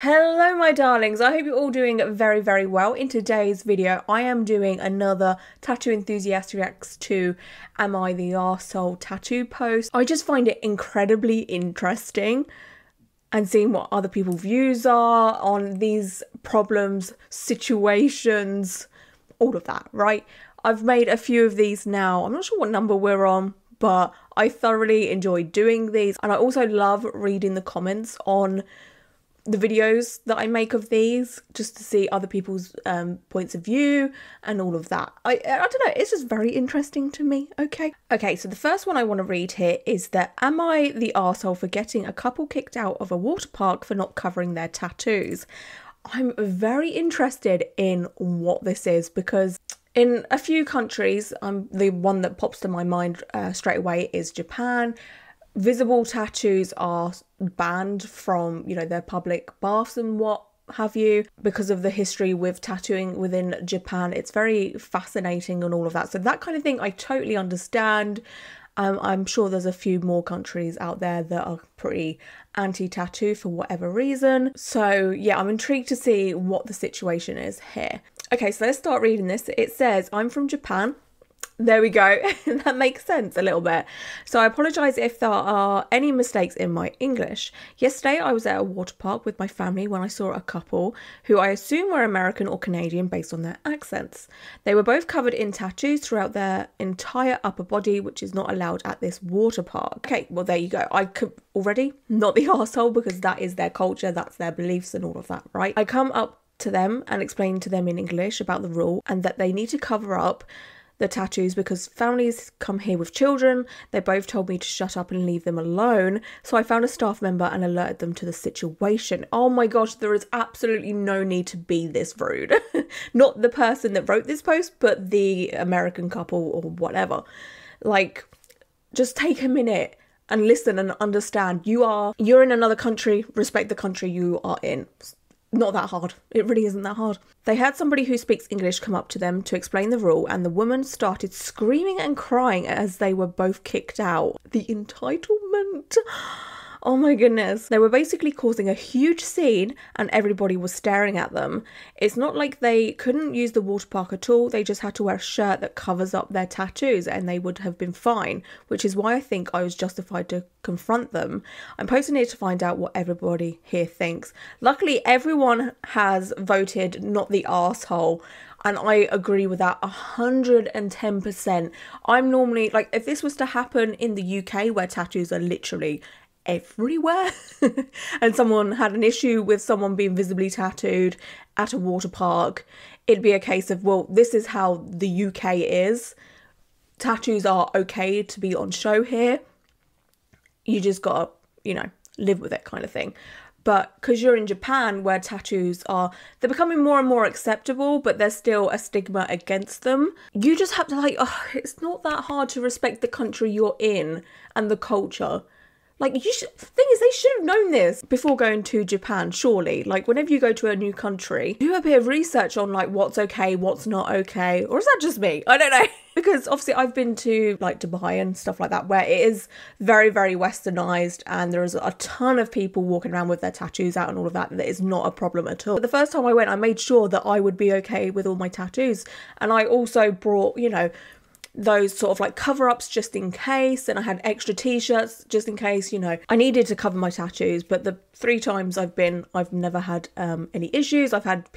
Hello my darlings, I hope you're all doing very well. In today's video I am doing another Tattoo Enthusiast reacts to Am I the Arsehole tattoo post. I just find it incredibly interesting and seeing what other people's views are on these problems, situations, all of that, right? I've made a few of these now. I'm not sure what number we're on, but I thoroughly enjoy doing these, and I also love reading the comments on the videos that I make of these, just to see other people's points of view and all of that. I don't know, it's just very interesting to me. Okay, so the first one I want to read here is that am I the arsehole for getting a couple kicked out of a water park for not covering their tattoos? I'm very interested in what this is, because in a few countries, the one that pops to my mind straight away is Japan. Visible tattoos are banned from, their public baths and what have you, because of the history with tattooing within Japan. It's very fascinating and all of that. So that kind of thing I totally understand. I'm sure there's a few more countries out there that are pretty anti-tattoo for whatever reason. So yeah, I'm intrigued to see what the situation is here. Okay, so let's start reading this. It says, I'm from Japan. There we go. That makes sense a little bit. So I apologise if there are any mistakes in my English. Yesterday I was at a water park with my family when I saw a couple who I assume were American or Canadian based on their accents. They were both covered in tattoos throughout their entire upper body, which is not allowed at this water park. Okay, well there you go. I could already not the arsehole, because that is their culture, that's their beliefs and all of that, right? I come up to them and explain to them in English about the rule and that they need to cover up the tattoos because families come here with children. They both told me to shut up and leave them alone. So I found a staff member and alerted them to the situation. Oh my gosh, there is absolutely no need to be this rude. Not the person that wrote this post, but the American couple or whatever. Like, just take a minute and listen and understand. You're in another country, respect the country you are in. Not that hard. It really isn't that hard. They had somebody who speaks English come up to them to explain the rule, and the woman started screaming and crying as they were both kicked out. The entitlement. Oh my goodness. They were basically causing a huge scene and everybody was staring at them. It's not like they couldn't use the water park at all. They just had to wear a shirt that covers up their tattoos and they would have been fine, which is why I think I was justified to confront them. I'm posting here to find out what everybody here thinks. Luckily, everyone has voted not the arsehole. And I agree with that 110%. I'm normally, like, if this was to happen in the UK where tattoos are literally everywhere and someone had an issue with someone being visibly tattooed at a water park, it'd be a case of, well, this is how the UK is. Tattoos are okay to be on show here. You just gotta, live with it kind of thing. But because you're in Japan where tattoos they're becoming more and more acceptable, but there's still a stigma against them. You just have to it's not that hard to respect the country you're in and the culture. Like, thing is, they should have known this before going to Japan, surely. Like, whenever you go to a new country, do a bit of research on, like, what's okay, what's not okay. Or is that just me? I don't know. Because, obviously, I've been to, like, Dubai and stuff like that, where it is very westernized, and there is a ton of people walking around with their tattoos out and all of that. That is not a problem at all. But the first time I went, I made sure that I would be okay with all my tattoos. And I also brought, those sort of like cover-ups just in case, and I had extra t-shirts just in case, I needed to cover my tattoos. But the 3 times I've been, I've never had any issues. I've had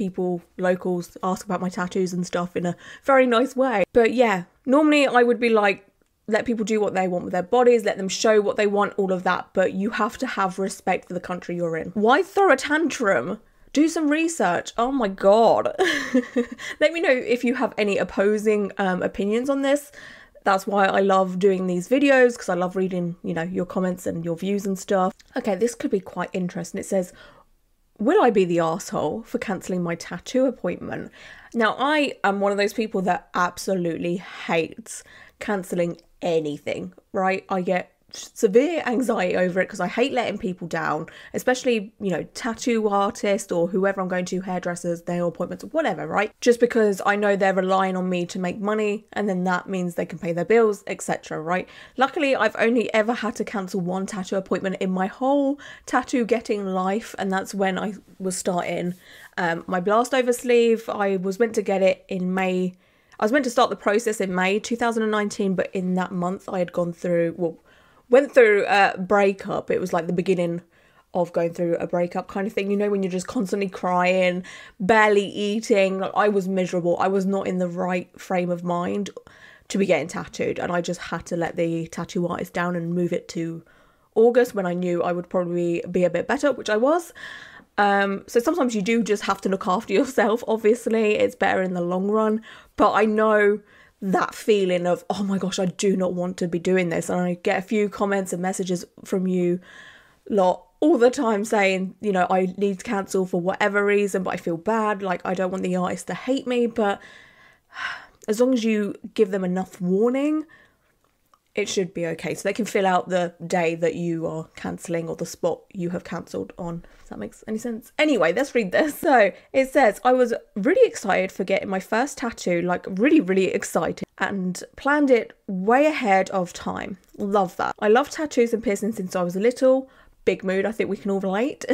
locals ask about my tattoos and stuff in a very nice way. But yeah, normally I would be like, let people do what they want with their bodies, let them show what they want, all of that, but you have to have respect for the country you're in. Why throw a tantrum? Do some research. Oh my god. Let me know if you have any opposing opinions on this. That's why I love doing these videos, because I love reading, your comments and your views and stuff. Okay, this could be quite interesting. It says, will I be the arsehole for cancelling my tattoo appointment? Now, I am one of those people that absolutely hates cancelling anything, right? I get severe anxiety over it because I hate letting people down, especially, you know, tattoo artists or whoever I'm going to, hairdressers, nail appointments, whatever, right? Just because I know they're relying on me to make money, and then that means they can pay their bills, etc., right? Luckily, I've only ever had to cancel one tattoo appointment in my whole tattoo getting life, and that's when I was starting my blast over sleeve. I was meant to get it in May. I was meant to start the process in May 2019, but in that month I had went through a breakup. It was like the beginning of going through a breakup kind of thing, you know, when you're just constantly crying, barely eating. Like, I was miserable. I was not in the right frame of mind to be getting tattooed, and I just had to let the tattoo artist down and move it to August when I knew I would probably be a bit better, which I was. So sometimes you do just have to look after yourself. Obviously, it's better in the long run, but I know that feeling of, oh my gosh, I do not want to be doing this. And I get a few comments and messages from you lot all the time saying, you know, I need to cancel for whatever reason, but I feel bad. Like, I don't want the artist to hate me, but as long as you give them enough warning, it should be okay. So they can fill out the day that you are cancelling or the spot you have cancelled on. If that makes any sense. Anyway, let's read this. So it says, I was really excited for getting my first tattoo, like really excited, and planned it way ahead of time. Love that. I love tattoos and piercings since I was little. Big mood, I think we can all relate.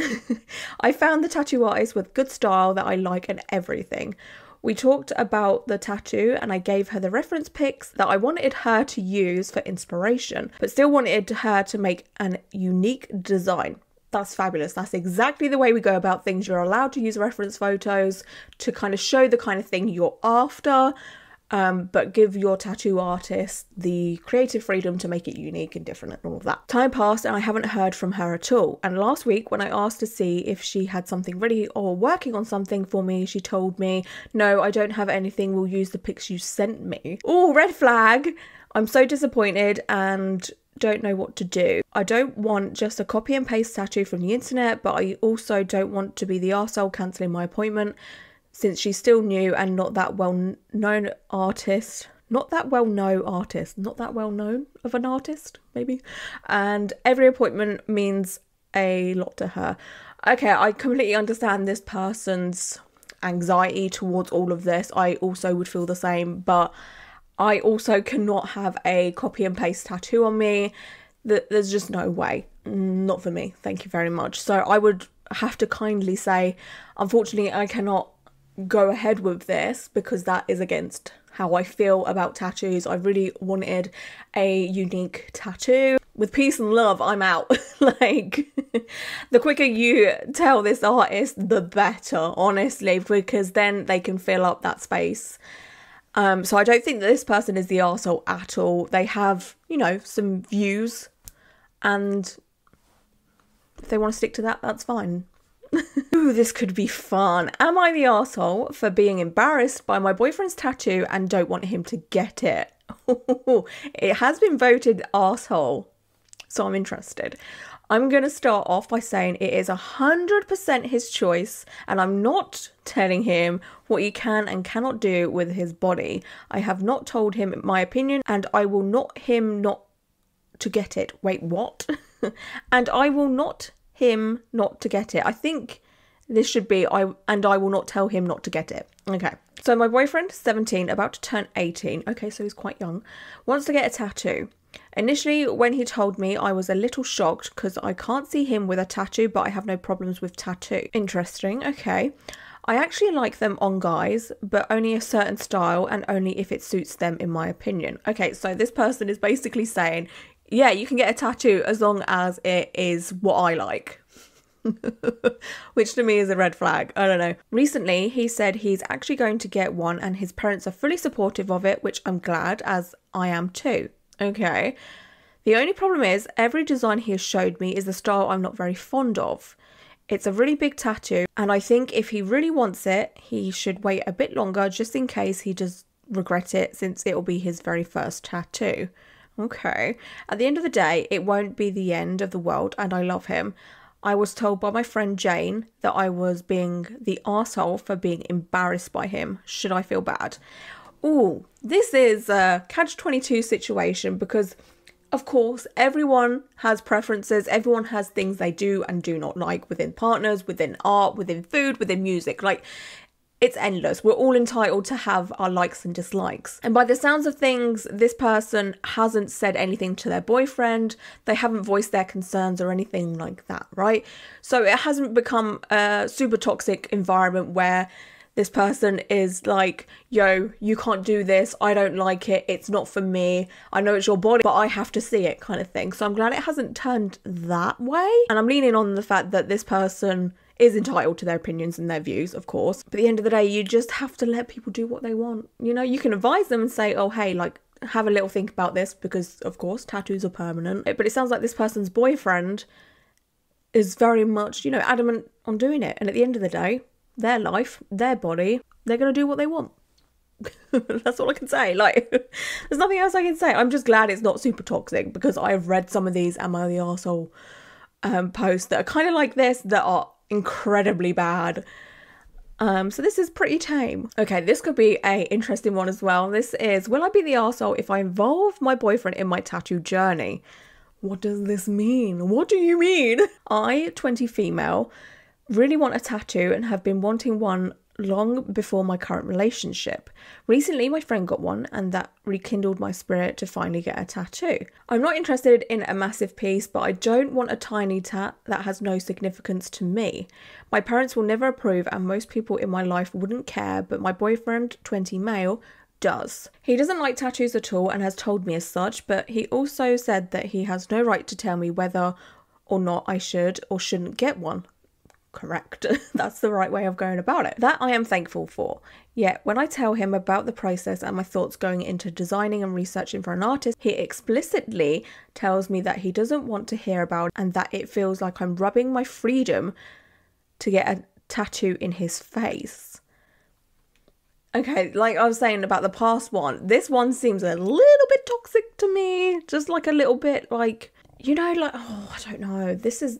I found the tattoo artist with good style that I like and everything. We talked about the tattoo and I gave her the reference pics that I wanted her to use for inspiration, but still wanted her to make an unique design. That's fabulous. That's exactly the way we go about things. You're allowed to use reference photos to kind of show the kind of thing you're after, but give your tattoo artist the creative freedom to make it unique and different and all of that. Time passed and I haven't heard from her at all. And last week when I asked to see if she had something ready or working on something for me, she told me, no, I don't have anything. We'll use the pics you sent me. Oh, red flag. I'm so disappointed and don't know what to do. I don't want just a copy and paste tattoo from the internet, but I also don't want to be the arsehole cancelling my appointment, since she's still new and not that well-known artist. Not that well-known of an artist, maybe. And every appointment means a lot to her. Okay, I completely understand this person's anxiety towards all of this. I also would feel the same, but I also cannot have a copy and paste tattoo on me. There's just no way. Not for me. Thank you very much. So I would have to kindly say, unfortunately, I cannot go ahead with this because that is against how I feel about tattoos. I really wanted a unique tattoo. With peace and love, I'm out. Like, the quicker you tell this artist, the better, honestly, because then they can fill up that space. So I don't think that this person is the arsehole at all. They have, you know, some views, and if they want to stick to that, that's fine. Ooh, this could be fun. Am I the arsehole for being embarrassed by my boyfriend's tattoo and don't want him to get it? It has been voted arsehole, so I'm interested. I'm going to start off by saying it is 100% his choice, and I'm not telling him what he can and cannot do with his body. I have not told him my opinion, and I will not him not to get it. Wait, what? And I will not him not to get it. I think this should be I will not tell him not to get it. Okay, so my boyfriend, 17, about to turn 18. Okay, so he's quite young. Wants to get a tattoo. Initially, when he told me, I was a little shocked because I can't see him with a tattoo, but I have no problems with tattoo. Interesting, okay. I actually like them on guys, but only a certain style and only if it suits them, in my opinion. Okay, so this person is basically saying, yeah, you can get a tattoo as long as it is what I like. Which to me is a red flag. I don't know. Recently, he said he's actually going to get one and his parents are fully supportive of it, which I'm glad, as I am too. Okay. The only problem is every design he has showed me is a style I'm not very fond of. It's a really big tattoo, and I think if he really wants it, he should wait a bit longer just in case he does regret it, since it will be his very first tattoo. Okay. At the end of the day, it won't be the end of the world, and I love him. I was told by my friend Jane that I was being the arsehole for being embarrassed by him. Should I feel bad? Ooh, this is a catch-22 situation, because Of course, everyone has preferences, everyone has things they do and do not like within partners, within art, within food, within music. Like, it's endless. We're all entitled to have our likes and dislikes. And by the sounds of things, this person hasn't said anything to their boyfriend. They haven't voiced their concerns or anything like that, right? So it hasn't become a super toxic environment where this person is like, yo, you can't do this. I don't like it. It's not for me. I know it's your body, but I have to see it, kind of thing. So I'm glad it hasn't turned that way. And I'm leaning on the fact that this person is entitled to their opinions and their views, of course. But at the end of the day, you just have to let people do what they want. You know, you can advise them and say, oh, hey, like, have a little think about this because, of course, tattoos are permanent. But it sounds like this person's boyfriend is very much, you know, adamant on doing it. And at the end of the day, their life, their body, they're going to do what they want. That's all I can say. Like, there's nothing else I can say. I'm just glad it's not super toxic because I've read some of these Am I the Arsehole posts that are kind of like this that are incredibly bad. So this is pretty tame. Okay, this could be a interesting one as well. This is, will I be the arsehole if I involve my boyfriend in my tattoo journey? What does this mean? What do you mean? I, 20 female, really want a tattoo and have been wanting one long before my current relationship. Recently, my friend got one and that rekindled my spirit to finally get a tattoo. I'm not interested in a massive piece, but I don't want a tiny tat that has no significance to me. My parents will never approve and most people in my life wouldn't care, but my boyfriend, 20 male, does. He doesn't like tattoos at all and has told me as such, but he also said that he has no right to tell me whether or not I should or shouldn't get one. Correct. That's the right way of going about it. That I am thankful for. Yet when I tell him about the process and my thoughts going into designing and researching for an artist, he explicitly tells me that he doesn't want to hear about it and that it feels like I'm rubbing my freedom to get a tattoo in his face. Okay, like I was saying about the past one, this one seems a little bit toxic to me. Just like a little bit like, you know, like, oh, I don't know. This is...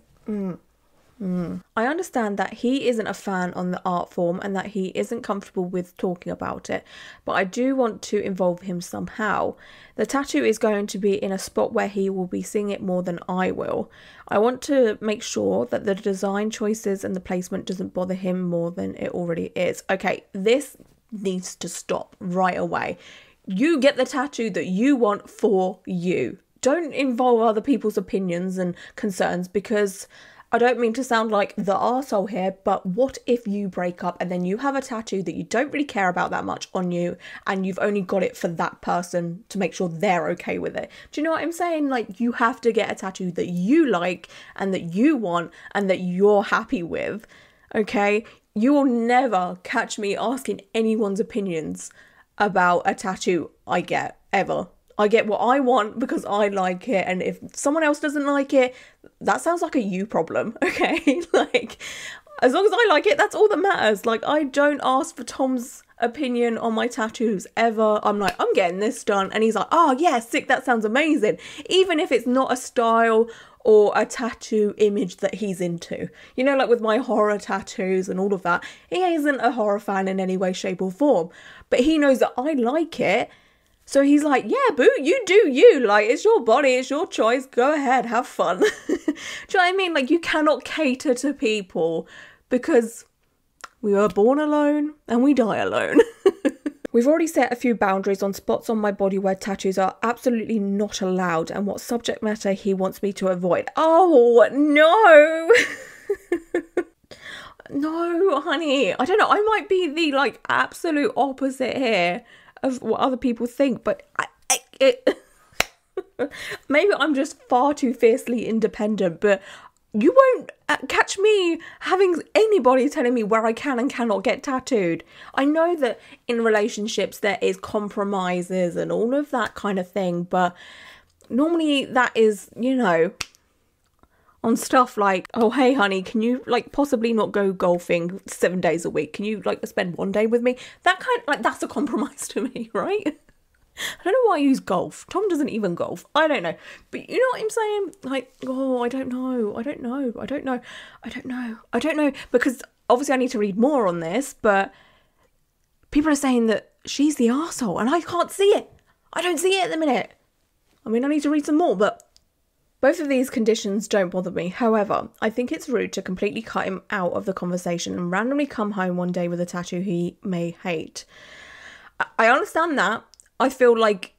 I understand that he isn't a fan on the art form and that he isn't comfortable with talking about it, but I do want to involve him somehow. The tattoo is going to be in a spot where he will be seeing it more than I will. I want to make sure that the design choices and the placement doesn't bother him more than it already is. Okay, this needs to stop right away. You get the tattoo that you want for you. Don't involve other people's opinions and concerns, because I don't mean to sound like the arsehole here, but what if you break up and then you have a tattoo that you don't really care about that much on you and you've only got it for that person to make sure they're okay with it? Do you know what I'm saying? Like, you have to get a tattoo that you like and that you want and that you're happy with, okay? You will never catch me asking anyone's opinions about a tattoo I get, ever. I get what I want because I like it, and if someone else doesn't like it, that sounds like a you problem, okay? Like, as long as I like it, that's all that matters. Like, I don't ask for Tom's opinion on my tattoos ever. I'm like, I'm getting this done, and he's like, oh yeah, sick, that sounds amazing. Even if it's not a style or a tattoo image that he's into. You know, like with my horror tattoos and all of that, he isn't a horror fan in any way, shape or form, but he knows that I like it. So he's like, yeah, boo, you do you. Like, it's your body, it's your choice. Go ahead, have fun. Do you know what I mean? Like, you cannot cater to people because we were born alone and we die alone. We've already set a few boundaries on spots on my body where tattoos are absolutely not allowed and what subject matter he wants me to avoid. Oh, no. No, honey. I don't know. I might be the, like, absolute opposite here of what other people think, but maybe I'm just far too fiercely independent, but you won't catch me having anybody telling me where I can and cannot get tattooed. I know that in relationships there is compromises and all of that kind of thing, but normally that is, you know, on stuff like, oh, hey, honey, can you, like, possibly not go golfing 7 days a week? Can you, like, spend one day with me? That kind of, like, that's a compromise to me, right? I don't know why I use golf. Tom doesn't even golf. I don't know. But you know what I'm saying? Like, oh, I don't know. Because obviously I need to read more on this, but people are saying that she's the arsehole and I can't see it. I don't see it at the minute. I mean, I need to read some more, but both of these conditions don't bother me. However, I think it's rude to completely cut him out of the conversation and randomly come home one day with a tattoo he may hate. I understand that. I feel like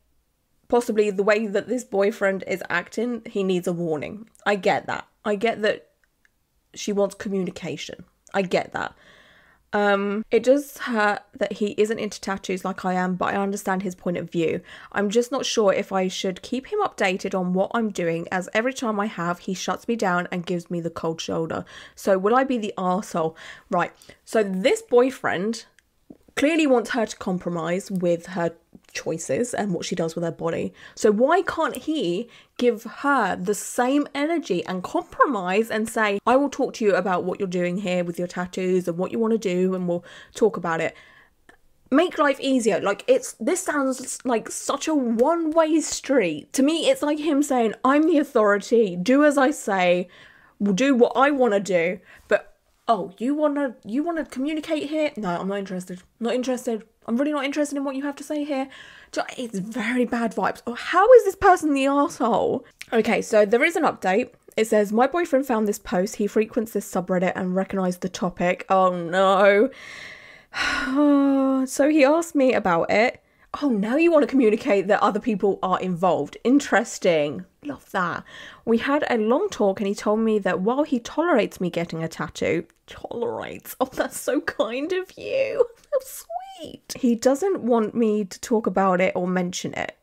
possibly the way that this boyfriend is acting, he needs a warning. I get that. I get that she wants communication. I get that. It does hurt that he isn't into tattoos like I am, but I understand his point of view. I'm just not sure if I should keep him updated on what I'm doing, as every time I have, he shuts me down and gives me the cold shoulder. So will I be the arsehole? Right, so this boyfriend clearly wants her to compromise with her choices and what she does with her body. So why can't he give her the same energy and compromise and say, I will talk to you about what you're doing here with your tattoos and what you want to do, and we'll talk about it. Make life easier. Like, this sounds like such a one-way street. To me, it's like him saying, I'm the authority, do as I say, we'll do what I want to do, but oh, you wanna communicate here? No, I'm not interested. Not interested. I'm really not interested in what you have to say here. It's very bad vibes. Oh, how is this person the arsehole? Okay, so there is an update. It says, my boyfriend found this post. He frequents this subreddit and recognised the topic. Oh no. So he asked me about it. Oh, now you want to communicate that other people are involved. Interesting. Love that. We had a long talk and he told me that while he tolerates me getting a tattoo, tolerates, oh, that's so kind of you. How sweet. He doesn't want me to talk about it or mention it.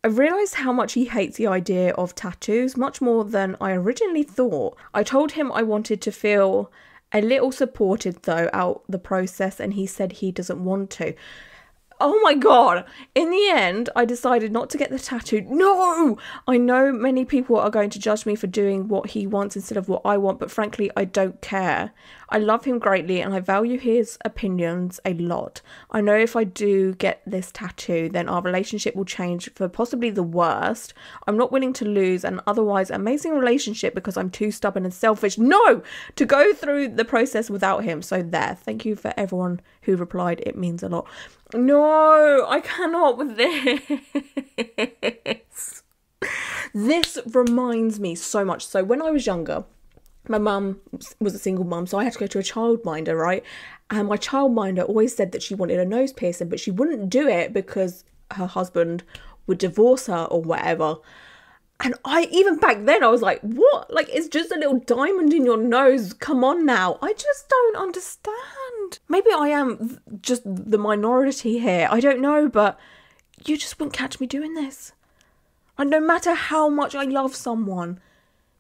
I realised how much he hates the idea of tattoos, much more than I originally thought. I told him I wanted to feel a little supported throughout the process, and he said he doesn't want to. Oh my god, in the end, I decided not to get the tattoo. No! I know many people are going to judge me for doing what he wants instead of what I want, but frankly, I don't care. I love him greatly and I value his opinions a lot. I know if I do get this tattoo, then our relationship will change for possibly the worst. I'm not willing to lose an otherwise amazing relationship because I'm too stubborn and selfish. No! To go through the process without him. So there. Thank you for everyone who replied. It means a lot. No, I cannot with this. This reminds me so much. So when I was younger, my mum was a single mum, so I had to go to a childminder, right? And my childminder always said that she wanted a nose piercing, but she wouldn't do it because her husband would divorce her or whatever. And even back then, I was like, what? Like, it's just a little diamond in your nose. Come on now. I just don't understand. Maybe I am just the minority here. I don't know, but you just wouldn't catch me doing this. And no matter how much I love someone,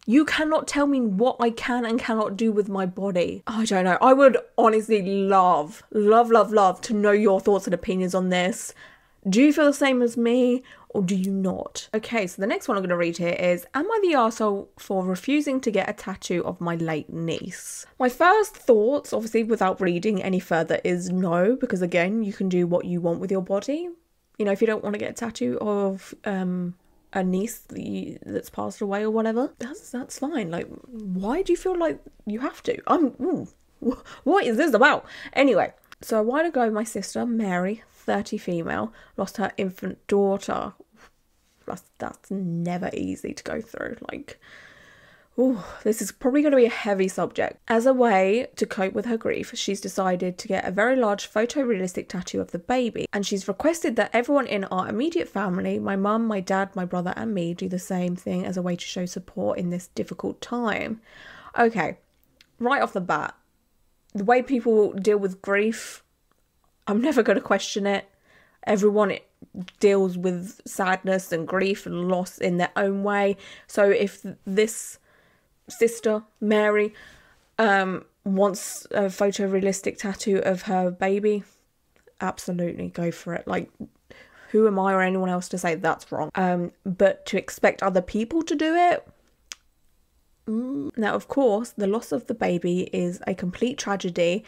you cannot tell me what I can and cannot do with my body. I don't know. I would honestly love to know your thoughts and opinions on this. Do you feel the same as me or do you not? Okay, so the next one I'm going to read here is, am I the arsehole for refusing to get a tattoo of my late niece? My first thoughts, obviously without reading any further, is no, because again, you can do what you want with your body. You know, if you don't want to get a tattoo of a niece that's passed away or whatever, that's fine. Like, why do you feel like you have to? What is this about? Anyway, so a while ago, my sister, Mary, 30 female, lost her infant daughter. That's never easy to go through. Like, ooh, this is probably going to be a heavy subject. As a way to cope with her grief, she's decided to get a very large photorealistic tattoo of the baby. And she's requested that everyone in our immediate family, my mum, my dad, my brother and me, do the same thing as a way to show support in this difficult time. Okay, right off the bat, the way people deal with grief, I'm never going to question it. Everyone deals with sadness and grief and loss in their own way. So if this sister, Mary, wants a photorealistic tattoo of her baby, absolutely go for it. Like, who am I or anyone else to say that's wrong? But to expect other people to do it? Now, of course, the loss of the baby is a complete tragedy,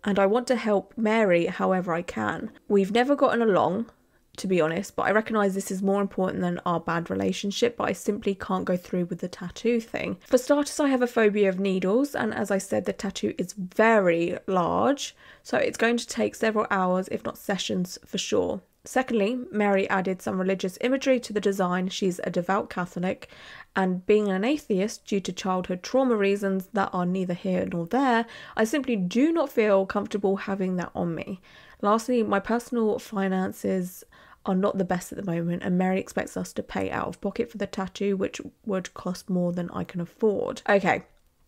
and I want to help Mary however I can. We've never gotten along, to be honest, but I recognise this is more important than our bad relationship, but I simply can't go through with the tattoo thing. For starters, I have a phobia of needles, and as I said, the tattoo is very large, so it's going to take several hours, if not sessions, for sure. Secondly, Mary added some religious imagery to the design. She's a devout Catholic, and being an atheist due to childhood trauma reasons that are neither here nor there, I simply do not feel comfortable having that on me. Lastly, my personal finances are not the best at the moment, and Mary expects us to pay out of pocket for the tattoo, which would cost more than I can afford. Okay,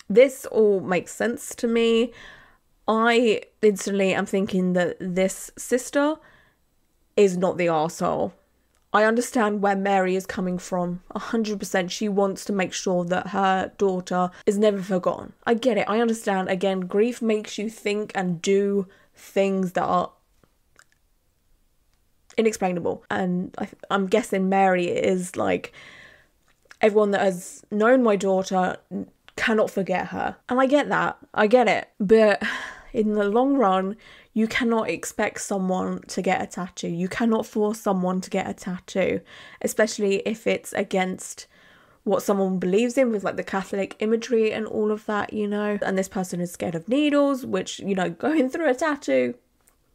this all makes sense to me. I instantly am thinking that this sister is not the arsehole. I understand where Mary is coming from. 100%. She wants to make sure that her daughter is never forgotten. I get it. I understand. Again, grief makes you think and do things that are inexplainable. And I'm guessing Mary is like, everyone that has known my daughter cannot forget her. And I get that. I get it. But in the long run, you cannot expect someone to get a tattoo. You cannot force someone to get a tattoo, especially if it's against what someone believes in, with like the Catholic imagery and all of that, you know. And this person is scared of needles, which, you know, going through a tattoo,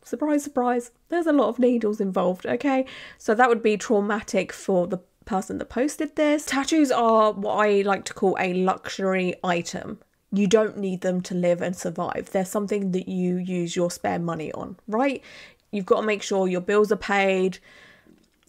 surprise, surprise, there's a lot of needles involved, okay? So that would be traumatic for the person that posted this. Tattoos are what I like to call a luxury item. You don't need them to live and survive. They're something that you use your spare money on, right? You've got to make sure your bills are paid,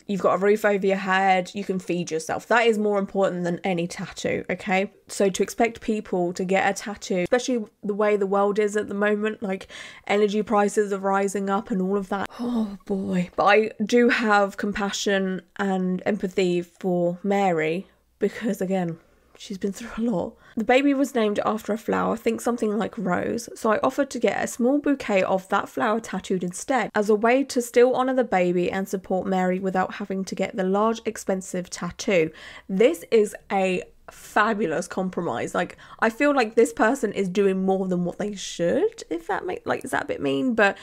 you've got a roof over your head, you can feed yourself. That is more important than any tattoo, okay? So to expect people to get a tattoo, especially the way the world is at the moment, like energy prices are rising up and all of that. Oh boy. But I do have compassion and empathy for Mary because, again, she's been through a lot. The baby was named after a flower, think something like rose, so I offered to get a small bouquet of that flower tattooed instead, as a way to still honour the baby and support Mary without having to get the large, expensive tattoo. This is a fabulous compromise. Like, I feel like this person is doing more than what they should, if that makes, like, is that a bit mean? But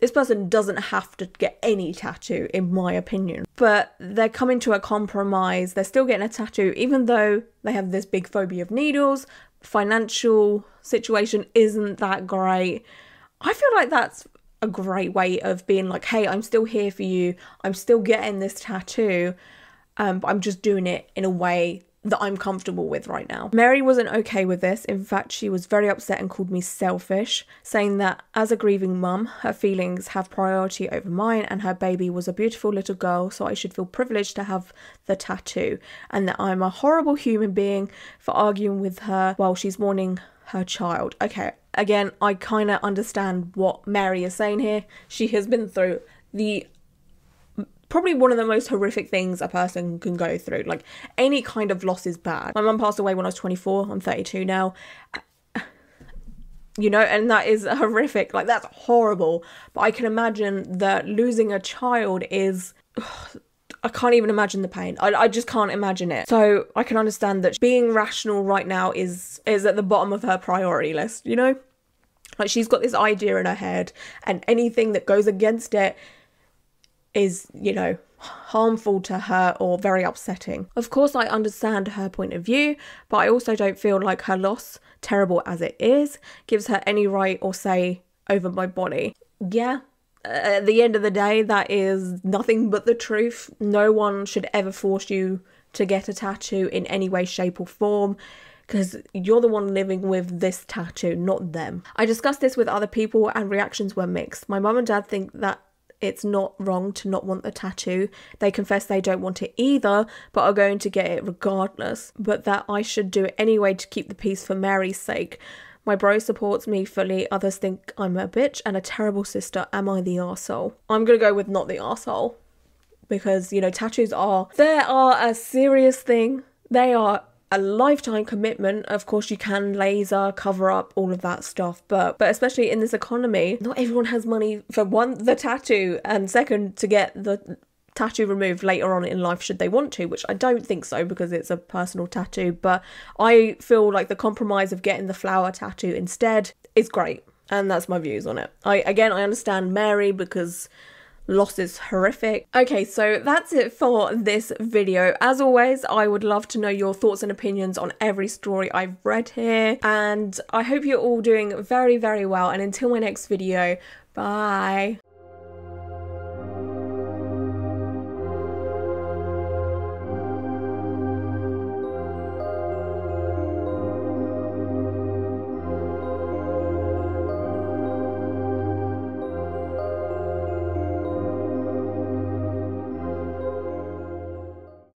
this person doesn't have to get any tattoo, in my opinion. But they're coming to a compromise. They're still getting a tattoo, even though they have this big phobia of needles. Financial situation isn't that great. I feel like that's a great way of being like, hey, I'm still here for you. I'm still getting this tattoo. But I'm just doing it in a way that I'm comfortable with right now. Mary wasn't okay with this. In fact, she was very upset and called me selfish, saying that as a grieving mum, her feelings have priority over mine, and her baby was a beautiful little girl, so I should feel privileged to have the tattoo, and that I'm a horrible human being for arguing with her while she's mourning her child. Okay, again, I kind of understand what Mary is saying here. She has been through probably one of the most horrific things a person can go through. Like, any kind of loss is bad. My mum passed away when I was 24. I'm 32 now. You know, and that is horrific. Like, that's horrible. But I can imagine that losing a child is... I can't even imagine the pain. I just can't imagine it. So I can understand that being rational right now is at the bottom of her priority list, you know? Like, she's got this idea in her head, and anything that goes against it is, you know, harmful to her or very upsetting. Of course, I understand her point of view, but I also don't feel like her loss, terrible as it is, gives her any right or say over my body. Yeah, at the end of the day, that is nothing but the truth. No one should ever force you to get a tattoo in any way, shape or form, because you're the one living with this tattoo, not them. I discussed this with other people and reactions were mixed. My mum and dad think that it's not wrong to not want the tattoo. They confess they don't want it either, but are going to get it regardless. But that I should do it anyway to keep the peace for Mary's sake. My bro supports me fully. Others think I'm a bitch and a terrible sister. Am I the arsehole? I'm going to go with not the arsehole. Because, you know, tattoos are a serious thing. They are a lifetime commitment. Of course, you can laser, cover up, all of that stuff. But especially in this economy, not everyone has money for one, the tattoo, and second, to get the tattoo removed later on in life should they want to, which I don't think so because it's a personal tattoo. But I feel like the compromise of getting the flower tattoo instead is great. And that's my views on it. I understand Mary because loss is horrific. Okay, so that's it for this video. As always, I would love to know your thoughts and opinions on every story I've read here. And I hope you're all doing very, very well. And until my next video, bye.